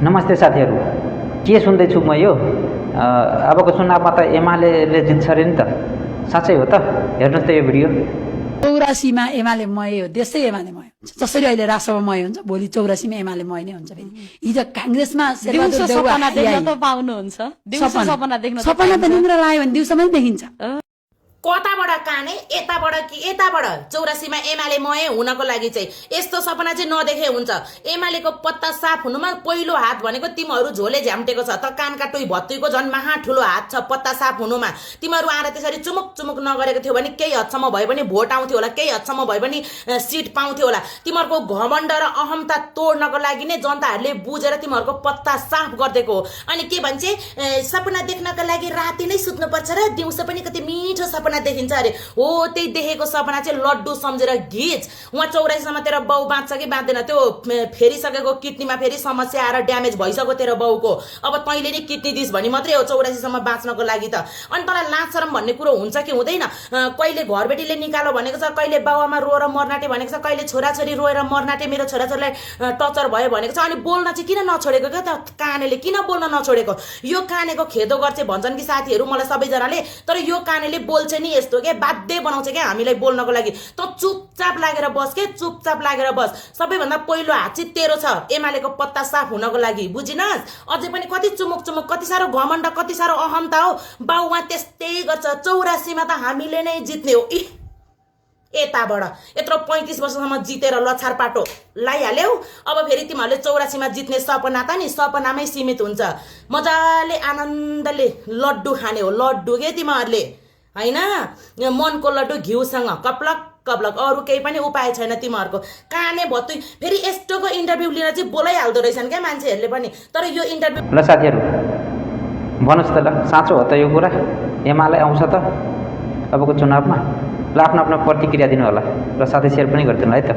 नमस्ते साथीहरू, के सुन्दैछु म यो अबको चुनावमा त एमाले जित्छ अरे नि त। साँच्चै हो त? हेर्नुहोस् त यो भिडियो। 84मा एमाले मय हो, देशै एमाले मय हुन्छ। जसरी अहिले राष्ट्रमा मय हुन्छ, भोलि 84मा एमाले मय नै हुन्छ। फेरि हिजो काङ्ग्रेसमा दिउँसो सपना देख्न त पाउनुहुन्छ। दिउँसो सपना देख्न त सपना त निन्द्रा लाग्यो भने दिउँसोमै देखिन्छ। कताबाट काने यताबाट कि यताबाट 84मा एमाले मय हुनको लागि चाहिँ यस्तो सपना चाहिँ नदेखे हुन्छ। एमालेको पत्ता साफ हुनुमा पहिलो हात भनेको तिमीहरू झोले झ्याम्टेको छ त। कानका टुई भत्तुईको झन् महा ठुलो हात छ पत्ता साफ हुनुमा। तिमीहरू आएर त्यसरी चुमुक चुमुक नगरेको थियो भने केही हदसम्म भए पनि भोट आउँथ्यो होला, केही हदसम्म भए पनि सिट पाउँथ्यो होला। तिमीहरूको घमण्ड र अहमता तोड्नको लागि नै जनताहरूले बुझेर तिमीहरूको पत्ता साफ गरिदिएको हो। अनि के भन्छ, सपना देख्नका लागि राति नै सुत्नुपर्छ र दिउँसो पनि कति मिठो सपना देखिन्छ अरे। हो, त्यही देखेको सपना चाहिँ लड्डु सम्झेर घिच। उहाँ 84सम्म तेरो बाउ बाँच्छ कि बाँच्दैन, त्यो फेरिसकेको किडनीमा फेरि समस्या आएर ड्यामेज भइसक्यो तेरो बाउको। अब तैँले नि किडनी दिस भनी मात्रै हो 84सम्म बाँच्नको लागि त। अनि तँलाई लाज शरम भन्ने कुरो हुन्छ कि हुँदैन? कहिले घरबेटीले निकालो भनेको छ, कहिले बाउआमा रोएर मर्नाटे भनेको छ, कहिले छोराछोरी रोएर मर्नाटे मेरो छोराछोरीलाई टर्चर भयो भनेको छ। अनि बोल्न चाहिँ किन नछोडेको क्या त? कानेले किन बोल्न नछोडेको? यो कानेको खेदो गर्छ भन्छन् कि साथीहरू मलाई सबैजनाले। तर यो कानेले बोल्छ नि यस्तो के बाध्य बनाउँछ क्या हामीलाई बोल्नको लागि। त चुपचाप लागेर बस के, चुपचाप लागेर बस। सबैभन्दा पहिलो हात चाहिँ तेरो छ एमालेको पत्ता साफ हुनको लागि, बुझिनस्? अझै पनि कति चुमुक चुमुक, कति साह्रो घमण्ड, कति साह्रो अहमता हो। बाउ उहाँ त्यस्तै गर्छ। 84मा त हामीले नै जित्ने हो। यताबाट यत्रो 35 वर्षसम्म जितेर लछार पाटो लाइहाल्यौ। अब फेरि तिमीहरूले 84मा जित्ने सपना त नि सपनामै सीमित हुन्छ। मजाले आनन्दले लड्डु खाने हो, लड्डु के तिमीहरूले, हैन? मनको लड्डु घिउसँग कप्लक कप्लक, अरू केही पनि उपाय छैन तिमीहरूको। काने भत्तुई फेरि यस्तोको इन्टरभ्यू लिन चाहिँ बोलाइहाल्दो रहेछन् क्या मान्छेहरूले पनि। तर यो इन्टरभ्यू ल साथीहरू, भन्नुहोस् त, ल साँचो हो त यो कुरा? एमाले आउँछ त अबको चुनावमा? ल आफ्नो आफ्नो प्रतिक्रिया दिनु होला र साथै सेयर पनि गरिदिनु है त।